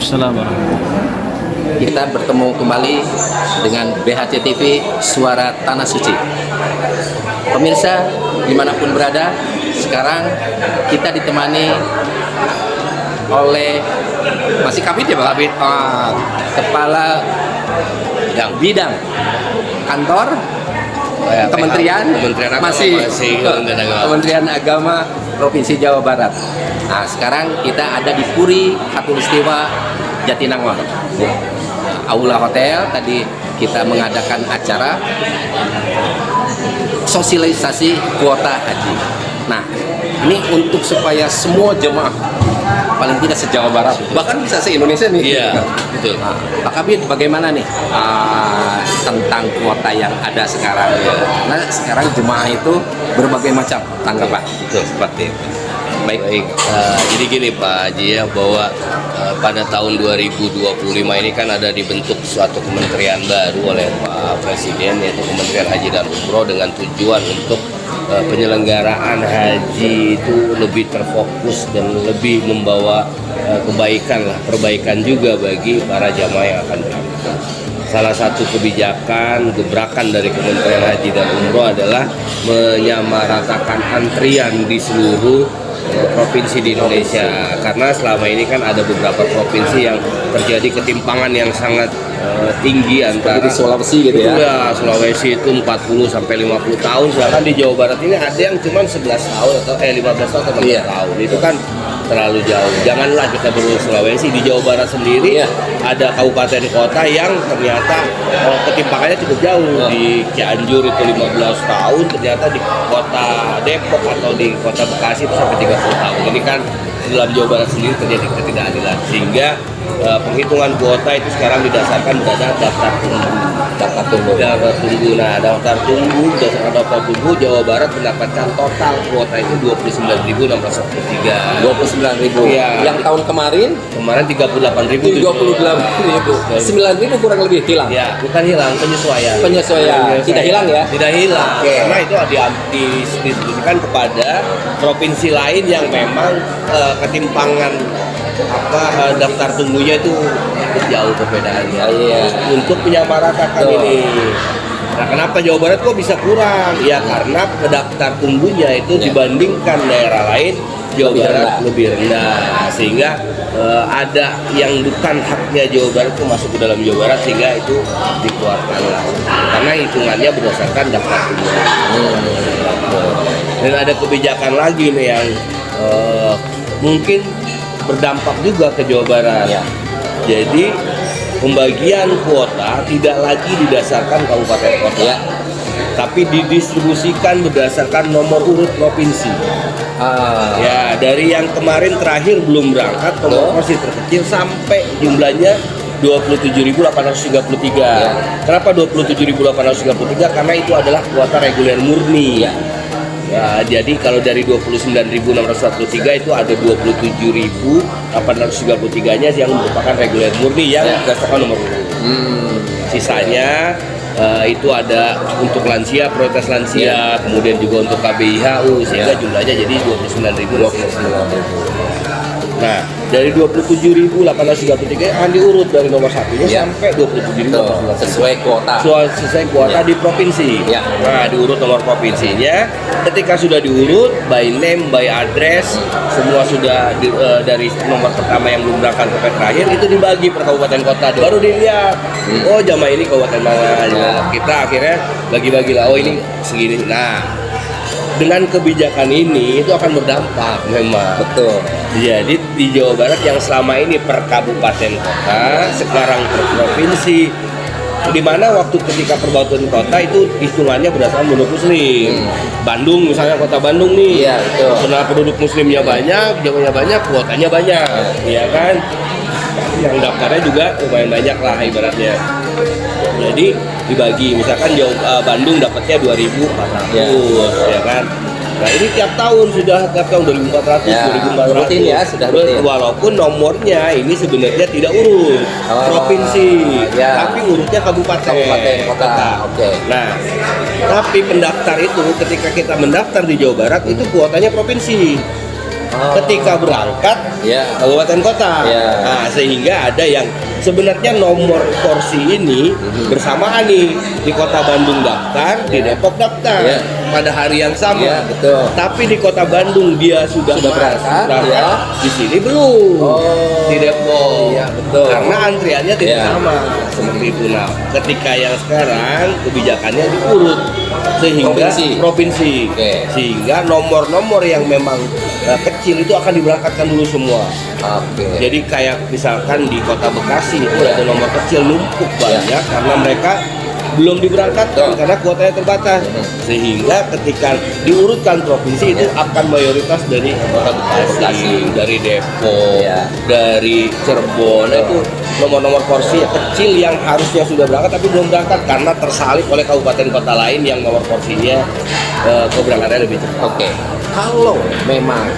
Waalaikumsalam warahmatullahi. Kita bertemu kembali dengan BHC TV Suara Tanah Suci. Pemirsa dimanapun berada, sekarang kita ditemani oleh masih Kabid ya Pak? Kabid, Kepala Bidang Kantor Kementerian Agama, masih Kementerian Agama Provinsi Jawa Barat. Nah, sekarang kita ada di Puri Khatulistiwa Jatinangor. Aula Hotel tadi kita mengadakan acara sosialisasi kuota haji. Nah, ini untuk supaya semua jemaah paling tidak se-Jawa Barat, bahkan bisa se-Indonesia nih. Iya, betul. Nah, Pak Kabid, bagaimana nih tentang kuota yang ada sekarang? Karena sekarang jemaah itu berbagai macam tanggapan. Betul, seperti itu. Baik. Jadi gini Pak Haji ya, bahwa pada tahun 2025 ini kan ada dibentuk suatu kementerian baru oleh Pak Presiden, yaitu Kementerian Haji dan Umroh, dengan tujuan untuk penyelenggaraan haji itu lebih terfokus dan lebih membawa perbaikan juga bagi para jamaah yang akan berangkat. Salah satu kebijakan gebrakan dari Kementerian Haji dan Umroh adalah menyamaratakan antrian di seluruh provinsi di Indonesia, karena selama ini kan ada beberapa provinsi yang terjadi ketimpangan yang sangat tinggi antara di Sulawesi gitu ya. Ya, Sulawesi itu 40 sampai 50 tahun, sedangkan di Jawa Barat ini ada yang cuma 11 tahun atau 15 tahun atau 16 tahun. Itu kan terlalu jauh. Janganlah kita berurus Sulawesi, di Jawa Barat sendiri ada kabupaten kota yang ternyata ketimpangannya cukup jauh. Di Cianjur itu 15 tahun, ternyata di kota Depok atau di kota Bekasi itu sampai 30 tahun. Ini kan dalam Jawa Barat sendiri terjadi ketidakadilan, sehingga penghitungan kuota itu sekarang didasarkan pada daftar tunggu. Nah, daftar tunggu, berdasarkan daftar tunggu, Jawa Barat mendapatkan total kuota itu 29.643. 29.000. Iya. Yang tahun kemarin 38.000. 38.000. 9.000 kurang lebih hilang. Ya, bukan hilang, penyesuaian. Tidak hilang ya? Tidak hilang. Oke. Karena itu didistribusikan kepada provinsi lain yang memang ketimpangan daftar tunggunya itu jauh perbedaannya. Untuk menyamaratakan ini. Nah, kenapa Jawa Barat kok bisa kurang? Ya karena daftar tunggunya itu dibandingkan daerah lain Jawa Barat lebih rendah, sehingga ada yang bukan haknya Jawa Barat itu masuk ke dalam Jawa Barat, sehingga itu dikeluarkan lah. Karena hitungannya berdasarkan daftar tunggu. Dan ada kebijakan lagi nih yang mungkin berdampak juga ke Jawa Barat. Jadi pembagian kuota tidak lagi didasarkan kabupaten kota, tapi didistribusikan berdasarkan nomor urut provinsi. Ya, dari yang kemarin terakhir belum berangkat, nomor provinsi terkecil sampai jumlahnya 27.833. Kenapa 27.833? Karena itu adalah kuota reguler murni. Ya, jadi kalau dari 29.643 itu ada 27.833-nya yang merupakan reguler murni yang berdasarkan nomor urut. Sisanya itu ada untuk lansia, prioritas lansia, kemudian juga untuk KBIHU, sehingga jumlahnya jadi 29.000. Nah, dari 27.833 akan diurut dari nomor satunya sampai 27.000 sesuai kuota. Sesuai kuota di provinsi. Nah, diurut nomor provinsinya. Ketika sudah diurut, by name, by address, semua sudah dari nomor pertama yang belum berangkat sampai terakhir itu dibagi per kabupaten kota. Baru dilihat, oh jamaah ini kabupaten mana. Kita akhirnya bagi-bagi lah. Oh ini segini. Nah, dengan kebijakan ini itu akan berdampak memang. Betul. Jadi di Jawa Barat yang selama ini per kabupaten kota, sekarang per provinsi, di mana waktu ketika perbautan kota itu hitungannya berdasarkan penduduk muslim. Bandung misalnya, kota Bandung nih, karena penduduk muslimnya banyak, Jawanya banyak, kuotanya banyak, ya kan? Yang daftarnya juga lumayan banyak lah ibaratnya. Jadi dibagi, misalkan Bandung dapatnya 2.400, ya kan? Nah ini tiap tahun sudah tiap tahun 2.400, 2.400. Rutin ya, sudah rutin. Walaupun nomornya ini sebenarnya tidak urut provinsi, tapi urutnya kabupaten kota. Nah, tapi pendaftar itu ketika kita mendaftar di Jawa Barat itu kuotanya provinsi. ketika berangkat Ya. kabupaten kota. Ya. Nah, sehingga ada yang sebenarnya nomor porsi ini bersamaan nih, di kota Bandung daftar, di Depok daftar Ya. pada hari yang sama. Ya, betul. Tapi di kota Bandung dia sudah berangkat, ya. di sini belum. Oh. Di Depok. Iya, betul. Karena antriannya tidak Ya. sama seperti itu. Nah, ketika yang sekarang kebijakannya diurut sehingga provinsi. Oke. Sehingga nomor-nomor yang memang kecil itu akan diberangkatkan dulu semua. Oke. Jadi kayak misalkan di kota Bekasi itu ada nomor kecil numpuk banyak karena mereka belum diberangkatkan Betul. karena kuotanya terbatas. Sehingga ketika diurutkan provinsi itu akan mayoritas dari kota Bekasi, dari Depok, Ya. dari Cirebon. Nah, itu nomor-nomor porsi kecil yang harusnya sudah berangkat tapi belum berangkat karena tersalip oleh kabupaten kota lain yang nomor porsinya keberangkatannya lebih cepat. Oke. Kalau memang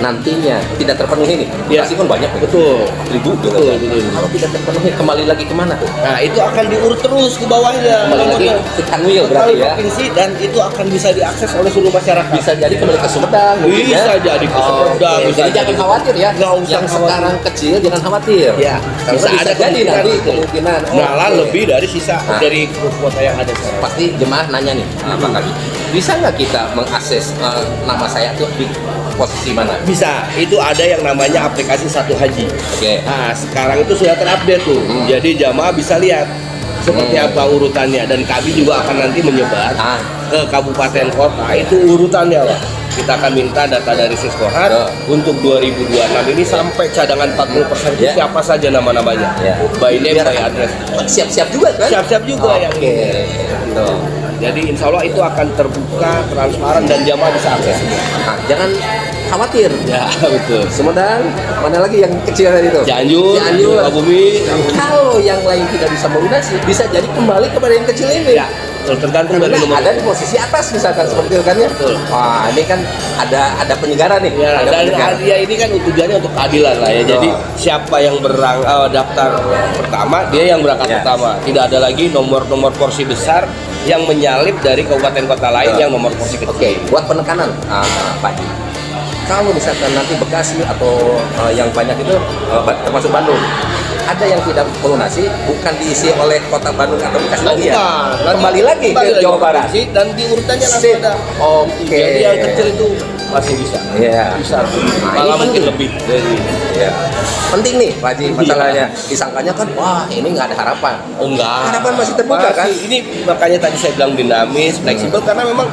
nantinya tidak terpenuhi nih, Ya. pasti kan banyak nih. Betul. Ribu gitu Betul, kan. betul. Kalau tidak terpenuhi kembali lagi kemana tuh? Nah, itu akan diurut terus ke bawahnya. Kembali lagi ke Kanwil berarti ya. Provinsi dan itu akan bisa diakses oleh seluruh masyarakat. Bisa jadi kembali ke Sumedang mungkin ya. Bisa jadi ke Sumedang, Oke. bisa Jadi jangan jadi- khawatir ya. Nggak usah Yang khawatir. sekarang kecil jangan khawatir. Ya, karena Bisa ada jadi kemungkinan nanti itu. kemungkinan. Malah Oke. lebih dari sisa Nah. dari kuota yang ada sekarang. Pasti jemaah nanya nih, Pak Kadi, bisa nggak kita mengakses nama saya tuh di posisi mana? Bisa, itu ada yang namanya aplikasi Satu Haji. Oke. Nah, sekarang itu sudah terupdate tuh. Jadi jamaah bisa lihat seperti apa urutannya dan kami juga akan nanti menyebar Ah. ke kabupaten kota itu urutannya, Pak. Kita akan minta data dari Siskohat untuk 2026 ini sampai cadangan 40% itu Ya. siapa saja nama-namanya. Ya. By name, Biar by address. siap-siap juga kan? Siap-siap juga yang Oke. ini. Betul. Jadi insya Allah itu akan terbuka, transparan dan jamaah bisa akses. Nah, jangan khawatir. Ya, betul. Sumedang, mana lagi yang kecil tadi itu? Cianjur, Cianjur. Sukabumi. Kalau yang lain tidak bisa melunasi, bisa jadi kembali kepada yang kecil ini. Ya, tergantung dari Karena nomor. ada di posisi atas misalkan seperti itu kan ya. Betul. Wah, ini kan ada penyegaran nih. Ya, ada dan penyegaran. hadiah ini kan tujuannya untuk keadilan lah ya. Jadi siapa yang daftar pertama, dia yang berangkat Ya. pertama. Tidak ada lagi nomor-nomor porsi besar yang menyalip dari kabupaten kota lain Betul. yang nomor porsi kecil. Oke, buat penekanan, Pak Haji. Kalau misalkan nanti Bekasi atau yang banyak itu termasuk Bandung, ada yang tidak melunasi, bukan diisi oleh kota Bandung atau Bekasi lagi ya? Bukan. Kembali lagi ke Jawa Barat. provinsi dan di urutannya langsung Sip. ada. Oke. Jadi yang kecil itu masih bisa. Iya. Bisa. Nah, Malah ini mungkin penting. lebih dari. Ya. Penting nih, Pak Haji, masalahnya. Disangkanya kan, wah ini nggak ada harapan. Oh, enggak. Harapan masih terbuka, kan? Ini makanya tadi saya bilang dinamis, fleksibel karena memang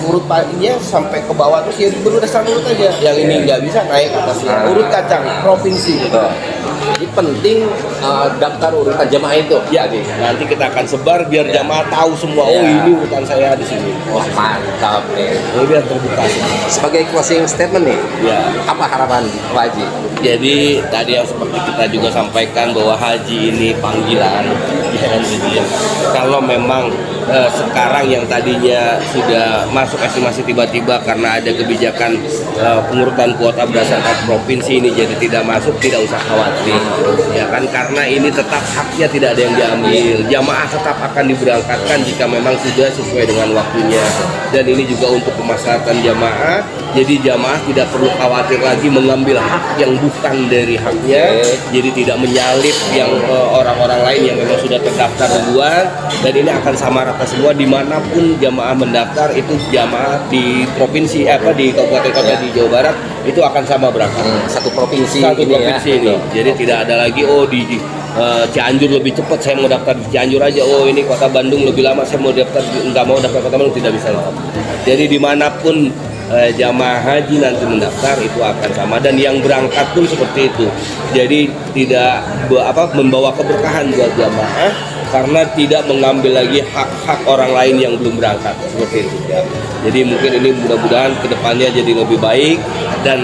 urut paginya sampai ke bawah terus ya berdasarkan urut aja. Yang ini nggak bisa naik atasnya. Urut kacang provinsi gitu. Jadi penting daftar urutan jemaah itu. Ya, nanti kita akan sebar biar Ya. jamaah tahu semua. Ya. Oh, ini urutan saya di sini. Wah mantap nih. Ini biar terbuka semua. Sebagai closing statement nih, Ya. apa harapan Pak Haji? Jadi tadi yang seperti kita juga sampaikan bahwa haji ini panggilan, ya kan gitu ya. Kalau memang sekarang yang tadinya sudah masuk estimasi tiba-tiba karena ada kebijakan pengurutan kuota berdasarkan provinsi ini jadi tidak masuk, tidak usah khawatir, ya kan karena ini tetap haknya tidak ada yang diambil. Jamaah tetap akan diberangkatkan jika memang sudah sesuai dengan waktunya. Dan ini juga untuk kemaslahatan jamaah. Jadi jamaah tidak perlu khawatir lagi mengambil hak yang bukan dari haknya. Jadi tidak menyalip yang orang-orang lain yang memang sudah terdaftar duluan. Dan ini akan sama rata semua dimanapun jamaah mendaftar itu jamaah di provinsi di kabupaten kota di Jawa Barat itu akan sama berangkat. Satu provinsi Satu ini provinsi ya. ini. Jadi tidak ada lagi di Cianjur lebih cepat saya mau daftar di Cianjur aja. Oh ini kota Bandung lebih lama saya mau daftar nggak mau daftar kota Bandung, tidak bisa. Jadi dimanapun jamaah haji nanti mendaftar itu akan sama dan yang berangkat pun seperti itu. Jadi tidak membawa keberkahan buat jamaah karena tidak mengambil lagi hak-hak orang lain yang belum berangkat seperti itu ya. Jadi mungkin ini mudah-mudahan kedepannya jadi lebih baik dan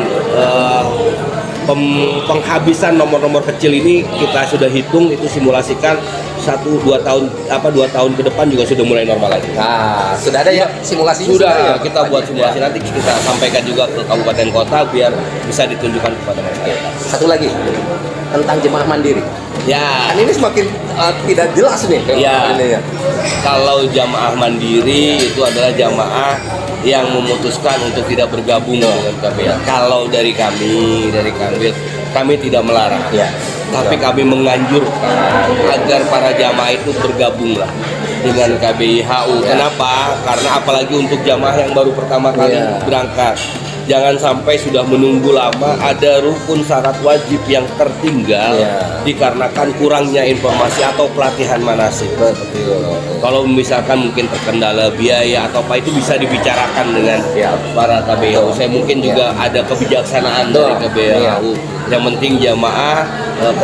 penghabisan nomor-nomor kecil ini kita sudah hitung itu simulasikan 1-2 tahun 2 tahun ke depan juga sudah mulai normal lagi. Nah, sudah ada ya simulasi Sudah kita buat simulasi nanti kita sampaikan juga ke kabupaten kota biar bisa ditunjukkan kepada mereka. Satu lagi tentang jemaah mandiri. Ya, Kan ini semakin tidak jelas nih. Ya. Ini ya. kalau jamaah mandiri itu adalah jamaah yang memutuskan untuk tidak bergabung dengan KBH. Kalau dari kami tidak melarang. Ya. Tapi kami menganjurkan agar para jamaah itu bergabunglah dengan KBIHU. Kenapa? Karena apalagi untuk jamaah yang baru pertama kali berangkat. Jangan sampai sudah menunggu lama ada rukun syarat wajib yang tertinggal dikarenakan kurangnya informasi atau pelatihan manasik. Kalau misalkan mungkin terkendala biaya atau apa itu bisa dibicarakan dengan para KBIHU. Saya mungkin juga ada kebijaksanaan dari KBIHU. Yang penting jamaah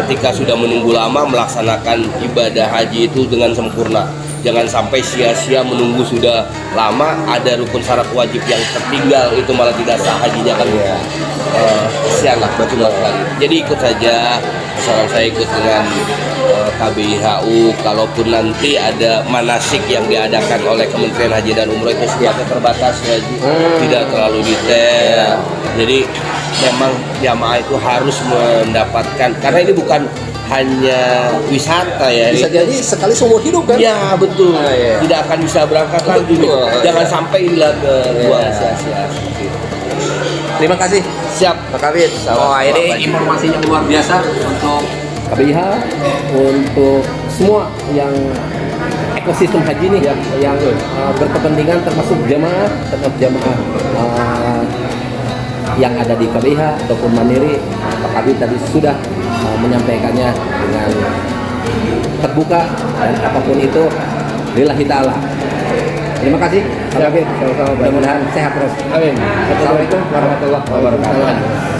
ketika sudah menunggu lama melaksanakan ibadah haji itu dengan sempurna. Jangan sampai sia-sia menunggu sudah lama ada rukun syarat wajib yang tertinggal, itu malah tidak sah hajinya kan. Kesian lah, betul sekali. Jadi ikut saja, misalnya saya ikut dengan KBIHU. Kalaupun nanti ada manasik yang diadakan oleh Kementerian Haji dan Umroh itu sifatnya terbatas ya, tidak terlalu detail. Jadi memang jamaah itu harus mendapatkan, karena ini bukan hanya wisata ya. Bisa jadi sekali seumur hidup kan? Ya betul. Tidak akan bisa berangkat lagi. Jangan sampai inilah kebuang sia-sia. Terima kasih. Siap. Pak Kabit. Wah, ini informasinya luar biasa untuk KBIH, untuk semua yang ekosistem haji nih yang berkepentingan, termasuk jamaah yang ada di KBIH ataupun Mandiri. Pak Kabit tadi sudah menyampaikannya dengan terbuka, dan apapun itu lillahi ta'ala. Terima kasih Pak Kabit. Mudah-mudahan sehat terus. Amin. Assalamualaikum warahmatullahi wabarakatuh.